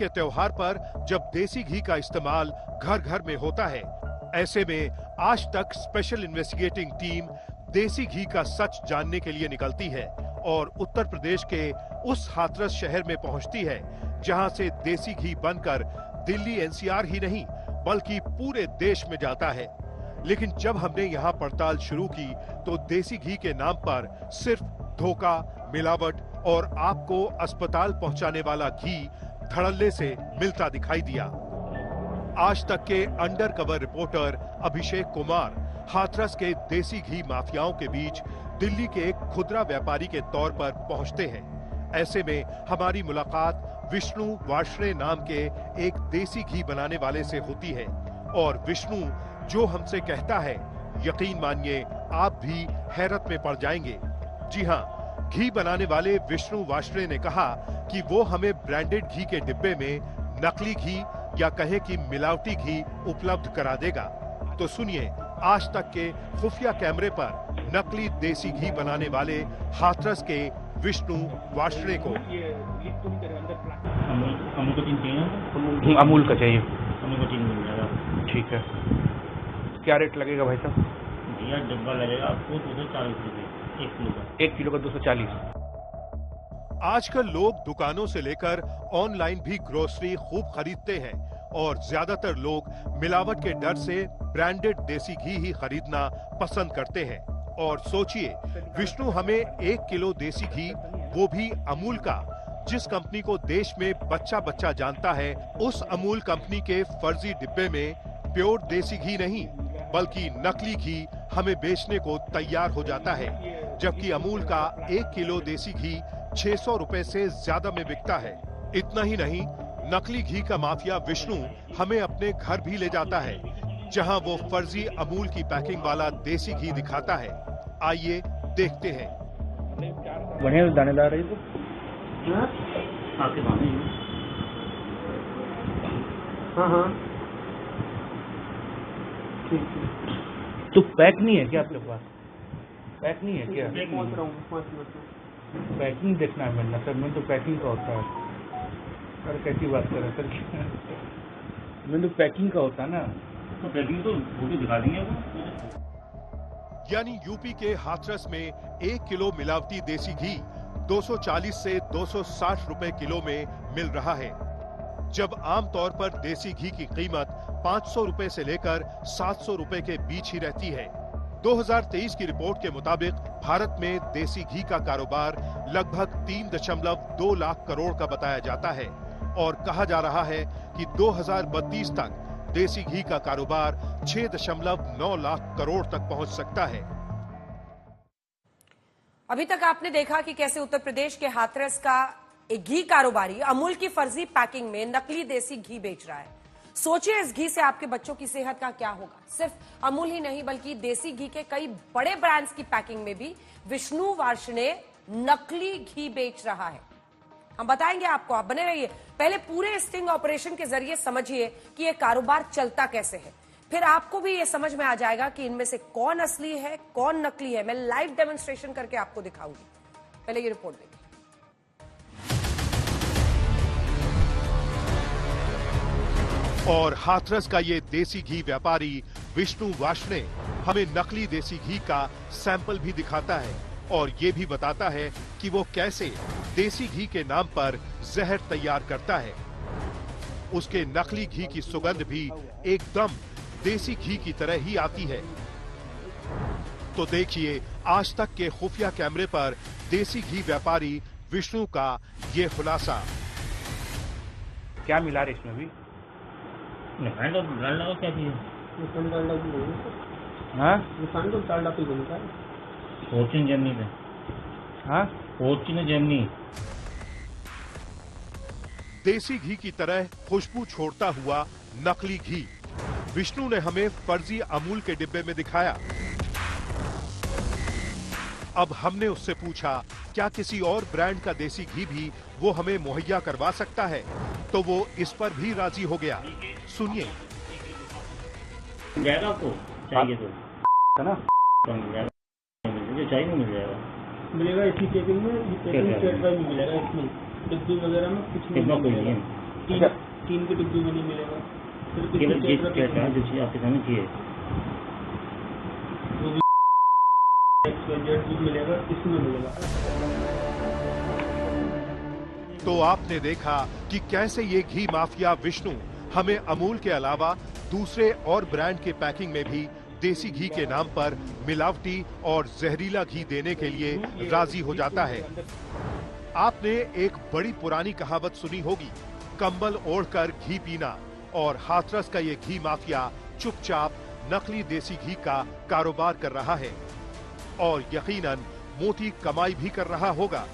के त्योहार पर जब देसी घी का इस्तेमाल घर घर में होता है, ऐसे में आज तक स्पेशल इन्वेस्टिगेटिंग टीम देसी घी का सच जानने के लिए निकलती है और उत्तर प्रदेश के उस हाथरस शहर में पहुंचती है जहां से देसी घी बनकर दिल्ली एनसीआर ही नहीं बल्कि पूरे देश में जाता है। लेकिन जब हमने यहां पड़ताल शुरू की तो देसी घी के नाम पर सिर्फ धोखा, मिलावट और आपको अस्पताल पहुंचाने वाला घी धड़ल्ले से मिलता दिखाई दिया। आज तक के under cover reporter Abhishek Kumar Hathras के देसी घी माफियाओं के बीच दिल्ली के एक खुदरा व्यापारी के तौर पर पहुंचते हैं। ऐसे में हमारी मुलाकात विष्णु वार्ष्णे नाम के एक देसी घी बनाने वाले से होती है और विष्णु जो हमसे कहता है, यकीन मानिए आप भी हैरत में पड़ जाएंगे। जी हाँ, घी बनाने वाले विष्णु वार्ष्णे ने कहा कि वो हमें ब्रांडेड घी के डिब्बे में नकली घी या कहे कि मिलावटी घी उपलब्ध करा देगा। तो सुनिए आज तक के खुफिया कैमरे पर नकली देसी घी बनाने वाले हाथरस के विष्णु वार्ष्णे को। अमूल का चाहिए। अमूल का 3 मिल जाएगा। ठीक है, क्या रेट लगेगा भाई साहब? भैया डब्बा लगेगा आपको 240 रुपये 1 किलो का। 1 किलो का 240। आजकल लोग दुकानों से लेकर ऑनलाइन भी ग्रोसरी खूब खरीदते हैं और ज्यादातर लोग मिलावट के डर से ब्रांडेड देसी घी ही खरीदना पसंद करते हैं। और सोचिए, विष्णु हमें 1 किलो देसी घी, वो भी अमूल का, जिस कंपनी को देश में बच्चा बच्चा जानता है, उस अमूल कंपनी के फर्जी डिब्बे में प्योर देसी घी नहीं बल्कि नकली घी हमें बेचने को तैयार हो जाता है। जबकि अमूल का 1 किलो देसी घी 600 रुपए से ज्यादा में बिकता है। इतना ही नहीं, नकली घी का माफिया विष्णु हमें अपने घर भी ले जाता है जहां वो फर्जी अमूल की पैकिंग वाला देसी घी दिखाता है। आइए देखते हैं। बढ़िया दानेदार है तो आपके पास हाँ तो पैक नहीं है क्या आपके पास? पैक नहीं है क्या? पैकिंग देखना है मैंने सर। मैं तो पैकिंग का होता है। अरे कैसी बात कर रहे हैं सर? मैं तो पैकिंग का होता ना। तो पैकिंग तो फोटो दिखा देंगे आपको। यानी यूपी के हाथरस में 1 किलो मिलावटी देसी घी 240 से 260 रुपए किलो में मिल रहा है, जब आमतौर पर देसी घी की कीमत 500 रुपए से लेकर 700 रुपए के बीच ही रहती है। 2023 की रिपोर्ट के मुताबिक भारत में देसी घी का कारोबार लगभग 3.2 लाख करोड़ का बताया जाता है और कहा जा रहा है कि 2032 तक देसी घी का कारोबार 6.9 लाख करोड़ तक पहुंच सकता है। अभी तक आपने देखा कि कैसे उत्तर प्रदेश के हाथरस का एक घी कारोबारी अमूल की फर्जी पैकिंग में नकली देसी घी बेच रहा है। सोचिए इस घी से आपके बच्चों की सेहत का क्या होगा। सिर्फ अमूल ही नहीं बल्कि देसी घी के कई बड़े ब्रांड्स की पैकिंग में भी विष्णु वार्ष्णे नकली घी बेच रहा है। हम बताएंगे आपको, आप बने रहिए। पहले पूरे स्टिंग ऑपरेशन के जरिए समझिए कि यह कारोबार चलता कैसे है, फिर आपको भी ये समझ में आ जाएगा कि इनमें से कौन असली है कौन नकली है। मैं लाइव डेमोन्स्ट्रेशन करके आपको दिखाऊंगी। पहले ये रिपोर्ट देखिए। और हाथरस का ये देसी घी व्यापारी विष्णु वार्ष्णे हमें नकली देसी घी का सैंपल भी दिखाता है और ये भी बताता है कि वो कैसे देसी घी के नाम पर जहर तैयार करता है। उसके नकली घी की सुगंध भी एकदम देसी घी की तरह ही आती है। तो देखिए आज तक के खुफिया कैमरे पर देसी घी व्यापारी विष्णु का ये खुलासा। क्या मिला रहे इसमें भी? रिफाइंड और डालडा का क्या चीज? रिफाइंड डालडा की बोली हाँ, रिफाइंड और डालडा की बोली का फॉर्च्यून जर्नी पे। हाँ, फॉर्च्यून जर्नी। देसी घी की तरह खुशबू छोड़ता हुआ नकली घी विष्णु ने हमें फर्जी अमूल के डिब्बे में दिखाया। अब हमने उससे पूछा क्या किसी और ब्रांड का देसी घी भी वो हमें मुहैया करवा सकता है, तो वो इस पर भी राजी हो गया। सुनिए। मिल जाएगा आपको चाहिए तो है ना? मिल जाएगा, मुझे चाहिए तो मिल जाएगा। मिलेगा इसी पैकिंग में, पैकिंग सेट वाइज मिलेगा। इसमें डिब्बी वगैरह में कुछ नहीं डिब्बा कोई नहीं है। तीन के डिब्बे में नहीं मिलेगा, सिर्फ केवल इसमें जिस टेट्रा क्या पैक चाहे में। जो चीज़ आपके सामने चाहिए वो भी XYZ कुछ मिलेगा, इसमें मिलेगा। तो आपने देखा कि कैसे ये घी माफिया विष्णु हमें अमूल के अलावा दूसरे और ब्रांड के पैकिंग में भी देसी घी के नाम पर मिलावटी और जहरीला घी देने के लिए राजी हो जाता है। आपने एक बड़ी पुरानी कहावत सुनी होगी, कंबल ओढ़कर घी पीना, और हाथरस का ये घी माफिया चुपचाप नकली देसी घी का कारोबार कर रहा है और यकीनन मोटी कमाई भी कर रहा होगा।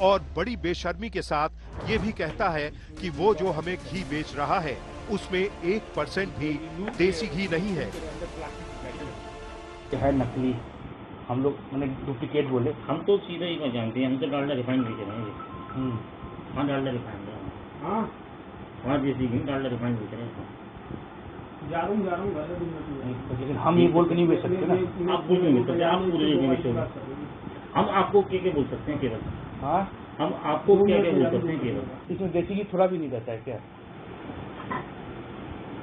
और बड़ी बेशर्मी के साथ ये भी कहता है कि वो जो हमें घी बेच रहा है उसमें 1% भी देसी घी नहीं है। है नकली, हम लोग मैंने डुप्लीकेट बोले। हम तो सीधा ही मैं जानते हैं, हम तो डालडा रिफाइंड बेच रहे हैं। हाँ डालडा रिफाइंड है, हाँ हाँ देसी घी डालडा रिफाइंड बेच रहे हैं। जा रहा हूँ लेकिन हम ये बोल के नहीं बेच सकते ना। आप बोल नहीं सकते, आप पूरे नहीं बेचोगे। हम आपको क्या बोल सकते हैं केवल? हाँ, हम आपको क्या बोल सकते हैं केवल? इसमें देसी घी थोड़ा भी नहीं रहता है क्या?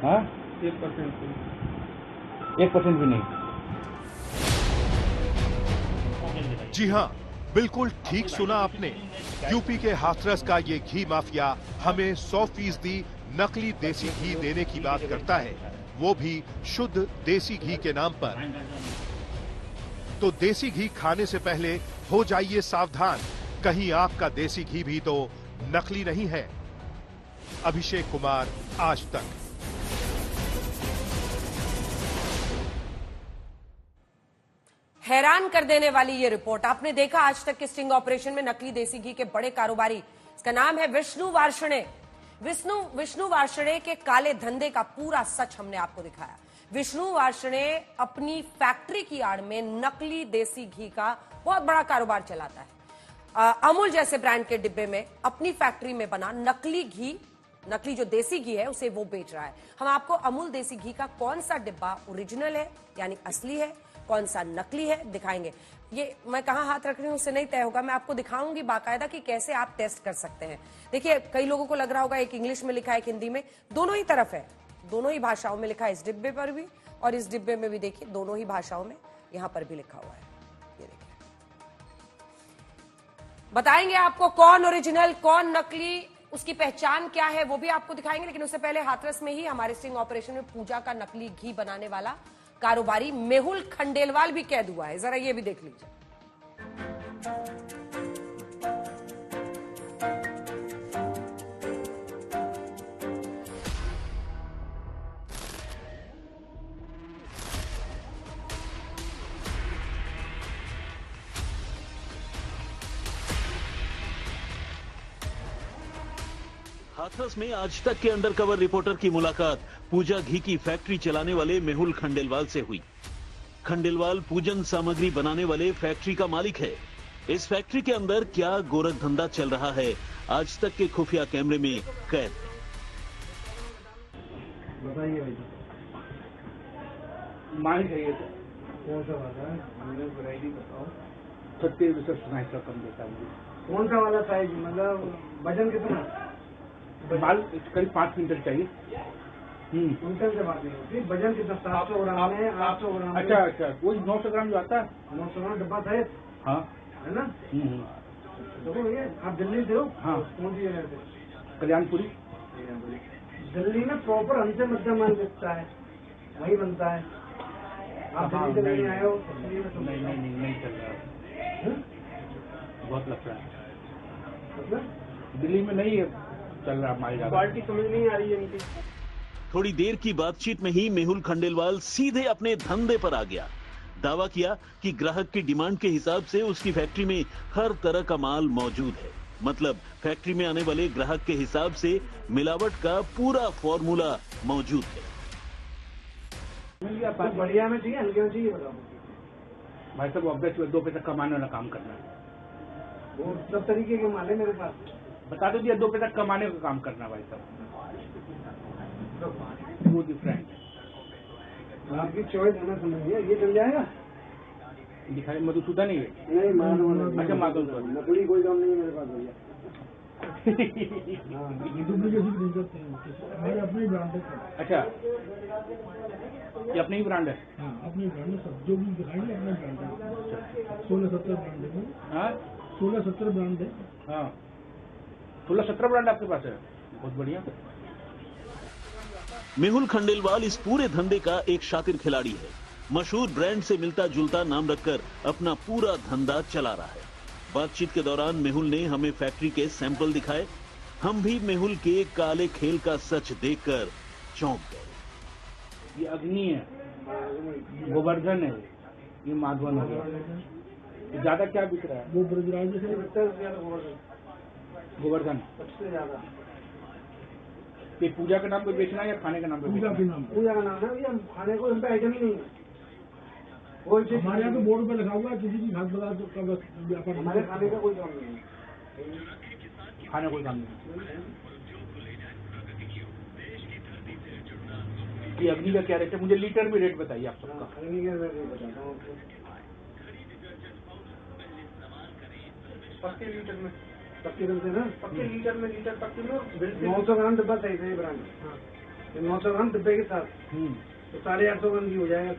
हाँ, 1% भी नहीं। जी हाँ, बिल्कुल ठीक सुना आपने। यूपी के हाथरस का ये घी माफिया हमें 100% नकली देसी घी देने की बात करता है, वो भी शुद्ध देसी घी के नाम पर। तो देसी घी खाने से पहले हो जाइए सावधान, कहीं आपका देसी घी भी तो नकली नहीं है। अभिषेक कुमार, आज तक। हैरान कर देने वाली ये रिपोर्ट। आपने देखा आज तक के स्टिंग ऑपरेशन में नकली देसी घी के बड़े कारोबारी, इसका नाम है विष्णु वार्ष्णेय। विष्णु वार्ष्णेय के काले धंधे का पूरा सच हमने आपको दिखाया। विष्णु वार्ष्णेय अपनी फैक्ट्री की आड़ में नकली देसी घी का बहुत बड़ा कारोबार चलाता है। अमूल जैसे ब्रांड के डिब्बे में अपनी फैक्ट्री में बना नकली घी, नकली जो देसी घी है उसे वो बेच रहा है। हम आपको अमूल देसी घी का कौन सा डिब्बा ओरिजिनल है यानी असली है, कौन सा नकली है दिखाएंगे। ये मैं कहां हाथ रख रही हूं उससे नहीं तय होगा, मैं आपको दिखाऊंगी बाकायदा कि कैसे आप टेस्ट कर सकते हैं। देखिए, कई लोगों को लग रहा होगा एक इंग्लिश में लिखा है, एक हिंदी में, दोनों ही तरफ है, दोनों ही भाषाओं में लिखा है, इस डिब्बे पर भी और इस डिब्बे में भी। देखिए, दोनों ही भाषाओं में यहां पर भी लिखा हुआ है। ये देखिए, बताएंगे आपको कौन ओरिजिनल कौन नकली, उसकी पहचान क्या है वो भी आपको दिखाएंगे। लेकिन उससे पहले हाथरस में ही हमारे स्टिंग ऑपरेशन में पूजा का नकली घी बनाने वाला कारोबारी मेहुल खंडेलवाल भी कैद हुआ है, जरा ये भी देख लीजिए। हाथरस में आज तक के अंडरकवर रिपोर्टर की मुलाकात पूजा घी की फैक्ट्री चलाने वाले मेहुल खंडेलवाल से हुई। खंडेलवाल पूजन सामग्री बनाने वाले फैक्ट्री का मालिक है। इस फैक्ट्री के अंदर क्या गोरख धंधा चल रहा है, आज तक के खुफिया कैमरे में कैद है। बताइए भाई, मान चाहिए तो कौन सा वाला है? मुझे वैरायटी बताओ। 36 सुनाई का कम देता है। कौन सा वाला साइज, मतलब वजन कितना? माल करीब 5 क्विंटल चाहिए। क्विंटल से बात नहीं होती, वजन कितना? 700 ग्राम है, 800 ग्राम? अच्छा, वही 900 ग्राम जो आता है। 900 ग्राम डब्बा सहित, हाँ, है ना? देखो भैया, आप दिल्ली से हो? हाँ। कौन सी जगह से? कल्याणपुरी। दिल्ली में प्रॉपर हमसे मध्यम माल बिकता है, वही बनता है। आप दिल्ली से नहीं आए हो? नहीं चल रहा है, बहुत लफड़ा है। मतलब दिल्ली में नहीं है चल रहा माल ज्यादा। क्वालिटी समझ नहीं आ रही है इनकी। थोड़ी देर की बातचीत में ही मेहुल खंडेलवाल सीधे अपने धंधे पर आ गया। दावा किया कि ग्राहक की डिमांड के हिसाब से उसकी फैक्ट्री में हर तरह का माल मौजूद है। मतलब फैक्ट्री में आने वाले ग्राहक के हिसाब से मिलावट का पूरा फॉर्मूला मौजूद है। बढ़िया में चाहिए, हल्के में चाहिए, बताओ भाई साहब, ऑब्वियसली 2 पैसा कमाने वाला काम करना है। वो सब तरीके के माल है मेरे पास। बता दो दिया, 2 पैसा कमाने का काम करना भाई साहब, वो डिफरेंट। आपकी चॉइस है ना, समझिए। ये चल जाएगा? दिखाई मधुसूदन नहीं है। नहीं, माधव। अच्छा, माधव। नकली कोई काम नहीं है मेरे पास भैया। डुप्लीकेसी नहीं करते हैं, हमारे अपने ब्रांड है। अच्छा, ये अपनी ही ब्रांड है? हाँ, अपनी ब्रांड है, सब जो भी दिखाएंगे अपना ब्रांड है। 16-17 ब्रांड है। हाँ 16-17 ब्रांड है। हाँ 16-17 ब्रांड आपके पास है, बहुत बढ़िया। मेहुल खंडेलवाल इस पूरे धंधे का एक शातिर खिलाड़ी है। मशहूर ब्रांड से मिलता जुलता नाम रखकर अपना पूरा धंधा चला रहा है। बातचीत के दौरान मेहुल ने हमें फैक्ट्री के सैंपल दिखाए। हम भी मेहुल के काले खेल का सच देखकर चौंक गए। ये अग्नि है, गोवर्धन है, ये माधवन हो गया। ज्यादा क्या बिक रहा है? वो ब्रजराज से गोवर्धन सबसे ज्यादा ये पूजा के नाम पे बेचना है या खाने के नाम पे पूजा बेचना के है? नाम पे। पूजा का नाम है, ये खाने को इनका आइटम ही नहीं है। कोई चीज हमारे यहाँ तो बोर्ड पे लिखा हुआ है किसी भी खाद्य पदार्थ का बस व्यापार। हमारे खाने का कोई काम नहीं है। खाने कोई काम नहीं। ये अग्नि का क्या रेट है? मुझे लीटर में रेट बताइए आप सबका। अग्नि का मैं नहीं बताता हूँ आपको। पक्के लीटर में, पक्के बनते हैं ना, पक्के लीटर में, लीटर पक्के में 900 ग्राम डब्बा सही सही ब्रांड। 900 ग्राम डब्बे के साथ तो 850 ग्राम की हो जाएगा।